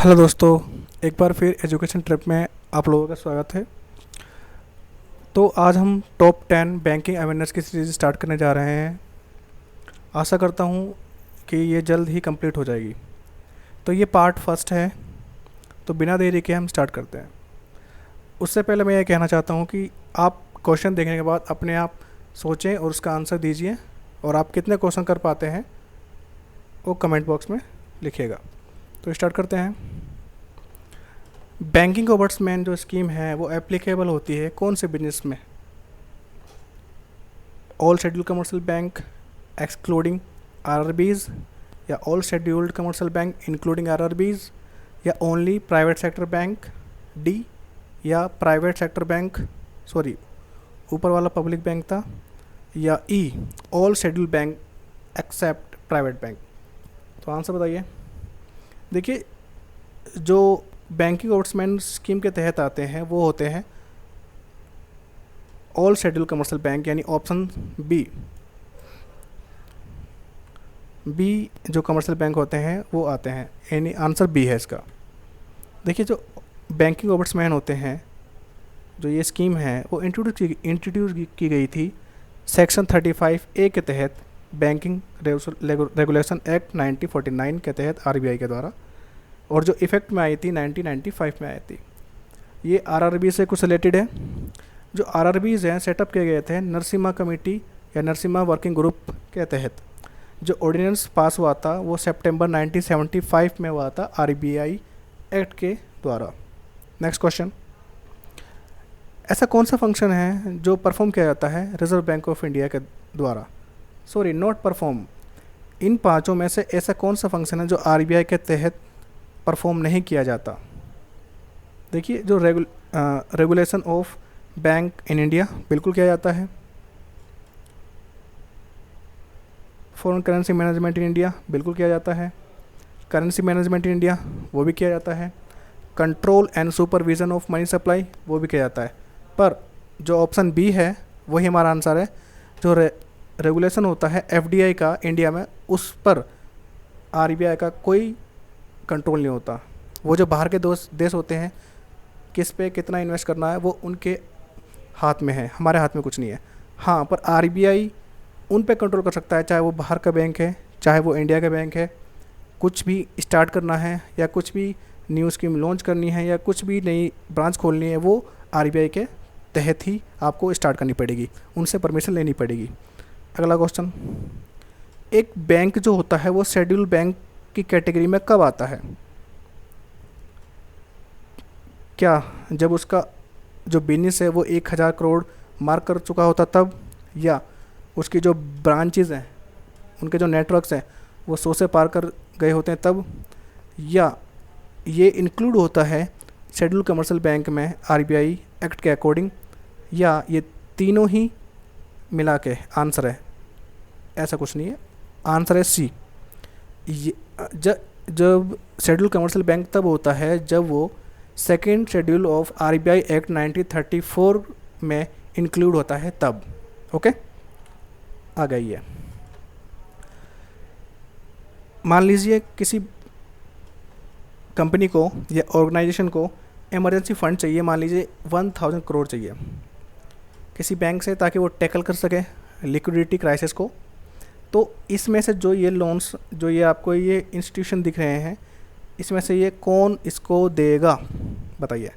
Hello दोस्तों, एक बार फिर एजुकेशन ट्रिप में आप लोगों का स्वागत है। तो आज हम टॉप 10 बैंकिंग अवेयरनेस की सीरीज़ स्टार्ट करने जा रहे हैं। आशा करता हूँ कि ये जल्द ही कंप्लीट हो जाएगी। तो ये पार्ट फर्स्ट है, तो बिना देरी के हम स्टार्ट करते हैं। उससे पहले मैं ये कहना चाहता हूँ कि आप क्वेश्चन देखने के बाद अपने आप सोचें और उसका आंसर दीजिए, और आप कितने क्वेश्चन कर पाते हैं वो कमेंट बॉक्स में लिखिएगा। तो स्टार्ट करते हैं। बैंकिंग ओवर्समैन जो स्कीम है वो एप्लीकेबल होती है कौन से बिजनेस में? All scheduled commercial bank excluding RRBs, या all scheduled commercial bank including RRBs, या only private sector bank, D, या प्राइवेट सेक्टर बैंक सॉरी ऊपर वाला पब्लिक बैंक था, या E all scheduled bank except private bank. तो answer बताइए। देखिए, जो बैंकिंग ओवर्समैन स्कीम के तहत आते हैं वो होते हैं ऑल शेड्यूल कमर्शियल बैंक, यानी ऑप्शन बी। बी जो कमर्शियल बैंक होते हैं वो आते हैं, यानी आंसर बी है इसका। देखिए, जो बैंकिंग ओवर्समैन होते हैं, जो ये स्कीम है वो इंट्रोड्यूस की गई थी सेक्शन 35A के तहत, बैंकिंग रेगुलेशन एक्ट 1949 के तहत आरबीआई के द्वारा, और जो इफ़ेक्ट में आई थी 1995 में आई थी। ये आरआरबी से कुछ रिलेटेड है। जो आरआरबीज़ हैं सेटअप किए गए थे नरसिम्हा कमेटी या नरसिम्हा वर्किंग ग्रुप के तहत। जो ऑर्डिनेंस पास हुआ था वो सितंबर 1975 में हुआ था आरबीआई एक्ट के द्वारा। नेक्स्ट क्वेश्चन, ऐसा कौन सा फंक्शन है जो परफॉर्म किया जाता है रिजर्व बैंक ऑफ इंडिया के द्वारा? Sorry, not perform. इन पांचों में से ऐसा कौन सा फंक्शन है जो आरबीआई के तहत परफॉर्म नहीं किया जाता? देखिए, जो regulation of bank in India बिल्कुल किया जाता है। Foreign currency management in India बिल्कुल किया जाता है। करेंसी मैनेजमेंट इन इंडिया वो भी किया जाता है। Control and supervision of money supply वो भी किया जाता है। पर जो ऑप्शन बी है वही हमारा आंसर है। जो रेगुलेशन होता है एफडीआई का इंडिया में, उस पर आरबीआई का कोई कंट्रोल नहीं होता। वो जो बाहर के देश होते हैं, किस पे कितना इन्वेस्ट करना है वो उनके हाथ में है, हमारे हाथ में कुछ नहीं है। हाँ, पर आरबीआई उन पे कंट्रोल कर सकता है, चाहे वो बाहर का बैंक है चाहे वो इंडिया का बैंक है। कुछ भी स्टार्ट करना है या कुछ भी न्यू स्कीम लॉन्च करनी है या कुछ भी नई ब्रांच खोलनी है, वो आरबीआई के तहत ही आपको स्टार्ट करनी पड़ेगी, उनसे परमिशन लेनी पड़ेगी। अगला क्वेश्चन, एक बैंक जो होता है वो शेड्यूल बैंक की कैटेगरी में कब आता है? क्या जब उसका जो बिजनेस है वो 1000 करोड़ मार्क कर चुका होता तब, या उसकी जो ब्रांचेज़ हैं उनके जो नेटवर्क्स हैं वो 100 से पार कर गए होते हैं तब, या ये इंक्लूड होता है शेड्यूल कमर्शियल बैंक में आरबीआई एक्ट के अकॉर्डिंग, या ये तीनों ही मिला के आंसर है? ऐसा कुछ नहीं है, आंसर है सी। ये जब शेड्यूल कमर्शियल बैंक तब होता है जब वो second schedule of RBI act 1934 में इंक्लूड होता है तब। ओके, आ गई है। मान लीजिए किसी कंपनी को या ऑर्गेनाइजेशन को इमरजेंसी फंड चाहिए, मान लीजिए 1000 करोड़ चाहिए किसी बैंक से, ताकि वो टैकल कर सके लिक्विडिटी क्राइसिस को। तो इसमें से जो ये लोन्स, जो ये आपको ये इंस्टीट्यूशन दिख रहे हैं, इसमें से ये कौन इसको देगा बताइए?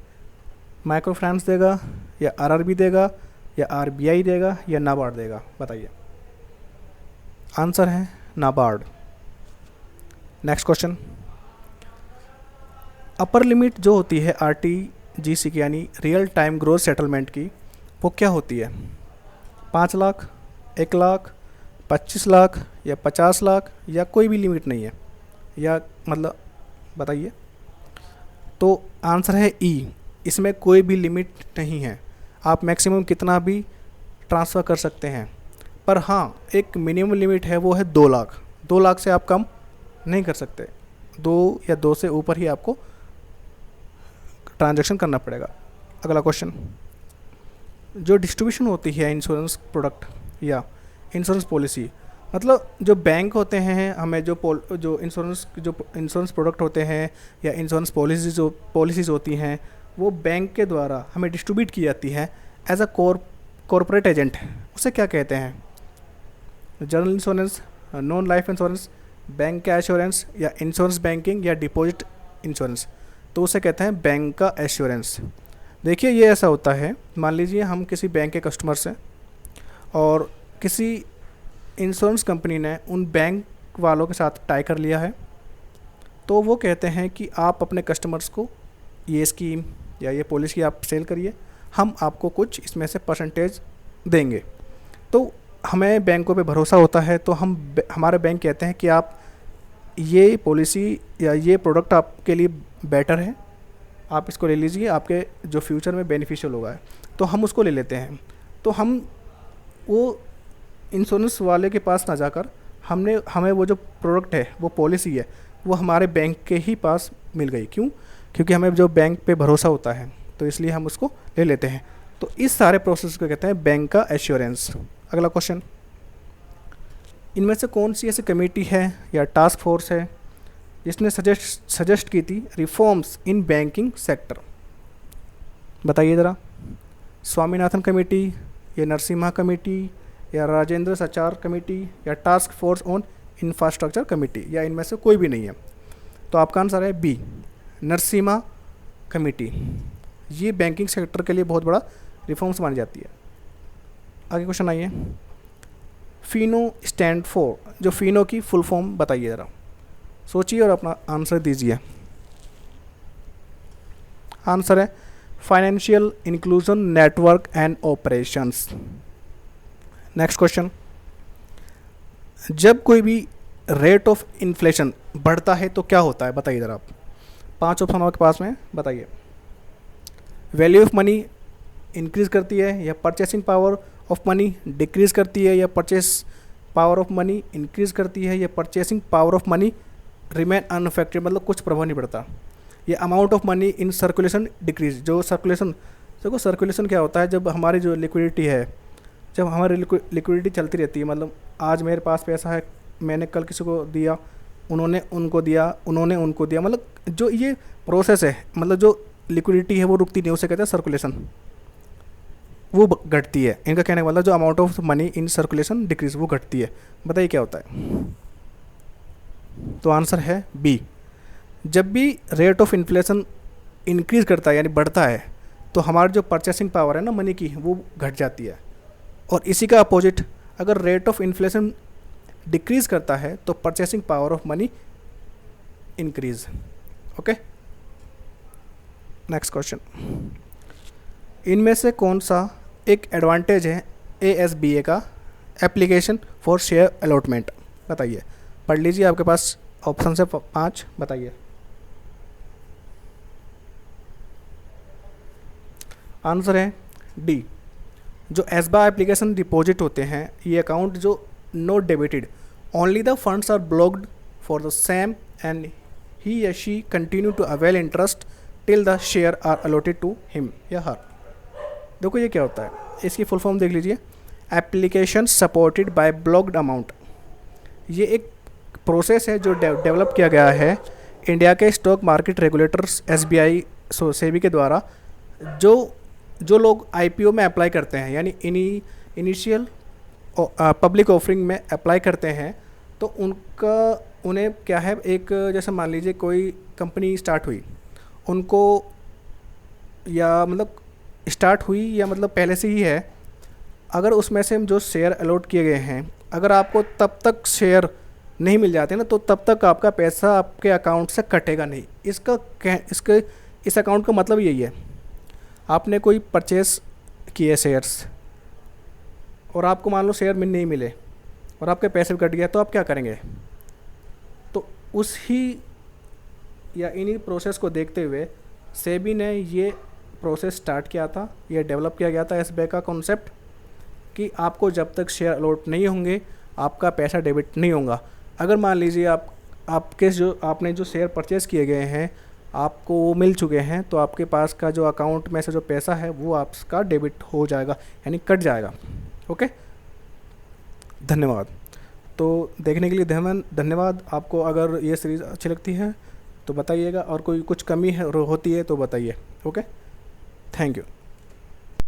माइक्रो फाइनेंस देगा, या आरआरबी देगा, या आरबीआई देगा, या नाबार्ड देगा? बताइए। आंसर है NABARD. Next question, upper limit जो होती है आरटीजीसी की, यानी रियल टाइम ग्रोथ सेटलमेंट की, वो क्या होती है? 5 लाख, 1 लाख, 25 लाख, या 50 लाख, या कोई भी लिमिट नहीं है, या मतलब बताइए। तो आंसर है ई, इसमें कोई भी लिमिट नहीं है। आप मैक्सिमम कितना भी ट्रांसफ़र कर सकते हैं, पर हाँ एक मिनिमम लिमिट है, वो है 2 लाख। 2 लाख से आप कम नहीं कर सकते, 2 या 2 से ऊपर ही आपको ट्रांजैक्शन करना पड़ेगा। अगला क्वेश्चन, जो डिस्ट्रीब्यूशन होती है इंश्योरेंस प्रोडक्ट या इंश्योरेंस पॉलिसी, मतलब जो बैंक होते हैं हमें जो इंश्योरेंस प्रोडक्ट होते हैं या इंश्योरेंस पॉलिसीज़ होती हैं, वो बैंक के द्वारा हमें डिस्ट्रीब्यूट की जाती है एज अ कॉरपोरेट एजेंट। उसे क्या कहते हैं? General insurance, non life insurance, bank का एश्योरेंस, या इंश्योरेंस बैंकिंग, या डिपॉजिट इंश्योरेंस। तो उसे कहते हैं बैंक का एश्योरेंस। देखिए ये ऐसा होता है, मान लीजिए हम किसी बैंक के कस्टमर्स हैं और किसी इंश्योरेंस कंपनी ने उन बैंक वालों के साथ टाई कर लिया है, तो वो कहते हैं कि आप अपने कस्टमर्स को ये स्कीम या ये पॉलिसी आप सेल करिए, हम आपको कुछ इसमें से परसेंटेज देंगे। तो हमें बैंकों पे भरोसा होता है, तो हमारे बैंक कहते हैं कि आप ये पॉलिसी या ये प्रोडक्ट आपके लिए बेटर है, आप इसको ले लीजिए, आपके जो फ्यूचर में बेनिफिशियल होगा। तो हम उसको ले लेते हैं। तो हम वो इंश्योरेंस वाले के पास ना जाकर हमें वो जो प्रोडक्ट है, वो पॉलिसी है, वो हमारे बैंक के ही पास मिल गई। क्यों? क्योंकि हमें जो बैंक पे भरोसा होता है, तो इसलिए हम उसको ले लेते हैं। तो इस सारे प्रोसेस को कहते हैं बैंक का एश्योरेंस। अगला क्वेश्चन, इनमें से कौन सी ऐसी कमेटी है या टास्क फोर्स है जिसने सजेस्ट की थी रिफॉर्म्स इन बैंकिंग सेक्टर? बताइए ज़रा। स्वामीनाथन कमेटी, या नरसिम्हा कमेटी, या राजेंद्र सचार कमेटी, या task force on infrastructure committee, या इनमें से कोई भी नहीं है? तो आपका आंसर है बी, नरसिम्हा कमेटी। ये बैंकिंग सेक्टर के लिए बहुत बड़ा रिफॉर्म्स मानी जाती है। आगे क्वेश्चन आइए, फिनो स्टैंड फॉर, जो फिनो की फुल फॉर्म बताइए ज़रा, सोचिए और अपना आंसर दीजिए। आंसर है financial inclusion network and operations. Next question, जब कोई भी रेट ऑफ इन्फ्लेशन बढ़ता है तो क्या होता है? बताइए ज़रा आप। 5 ऑप्शन आपके पास में, बताइए। वैल्यू ऑफ मनी इंक्रीज़ करती है, या purchasing power of money decrease करती है, या purchase power of money increase करती है, या purchasing power of money remain unaffected, मतलब कुछ प्रभाव नहीं पड़ता। ये amount of money in circulation decrease, जो सर्कुलेशन, देखो सर्कुलेशन क्या होता है, जब हमारी जो लिक्विडिटी है, जब हमारी लिक्विडिटी चलती रहती है, मतलब आज मेरे पास पैसा है, मैंने कल किसी को दिया, उन्होंने उनको दिया, उन्होंने उनको दिया, मतलब जो ये प्रोसेस है, मतलब जो लिक्विडिटी है वो रुकती नहीं, उसे कहते हैं सर्कुलेशन, वो घटती है। इनका कहने का मतलब जो amount of money in circulation decrease, वो घटती है। बताइए क्या होता है? तो आंसर है बी, जब भी रेट ऑफ इन्फ्लेशन इंक्रीज़ करता है यानी बढ़ता है, तो हमारी जो परचेसिंग पावर है ना मनी की, वो घट जाती है। और इसी का अपोजिट, अगर रेट ऑफ इन्फ्लेशन डिक्रीज़ करता है तो purchasing power of money increase. Okay, next question, इनमें से कौन सा एक एडवांटेज है ASBA का एप्लीकेशन फॉर शेयर अलॉटमेंट? बताइए, पढ़ लीजिए, आपके पास ऑप्शन है 5, बताइए। आंसर है डी, जो एसबा एप्लीकेशन डिपॉजिट होते हैं, ये अकाउंट जो not debited, only the funds are blocked for the same and he या she continue to avail interest till the share are allotted to him या हर। देखो ये क्या होता है, इसकी फुल फॉर्म देख लीजिए, application supported by blocked amount. ये एक प्रोसेस है जो डेवलप किया गया है इंडिया के stock market regulators SBI SEBI के द्वारा। जो लोग IPO में अप्लाई करते हैं, यानी इनिशियल पब्लिक ऑफरिंग में अप्लाई करते हैं, तो उन्हें क्या है, एक जैसे मान लीजिए कोई कंपनी स्टार्ट हुई, उनको या मतलब स्टार्ट हुई या मतलब पहले से ही है, अगर उसमें से जो शेयर अलॉट किए गए हैं, अगर आपको तब तक शेयर नहीं मिल जाते ना, तो तब तक आपका पैसा आपके अकाउंट से कटेगा नहीं। इस अकाउंट का मतलब यही है, आपने कोई परचेस किए शेयर्स और आपको मान लो शेयर में नहीं मिले और आपके पैसे कट गया, तो आप क्या करेंगे? तो इन्हीं प्रोसेस को देखते हुए सेबी ने ये प्रोसेस स्टार्ट किया था, ये डेवलप किया गया था SBI का कॉन्सेप्ट, कि आपको जब तक शेयर अलॉट नहीं होंगे आपका पैसा डेबिट नहीं होगा। अगर मान लीजिए आपने जो शेयर परचेज़ किए गए हैं आपको वो मिल चुके हैं, तो आपके पास का जो अकाउंट में से जो पैसा है वो आपका डेबिट हो जाएगा, यानी कट जाएगा। ओके, धन्यवाद। तो देखने के लिए धन्यवाद। आपको अगर ये सीरीज़ अच्छी लगती है तो बताइएगा, और कोई कुछ कमी है होती है तो बताइए। Okay, thank you.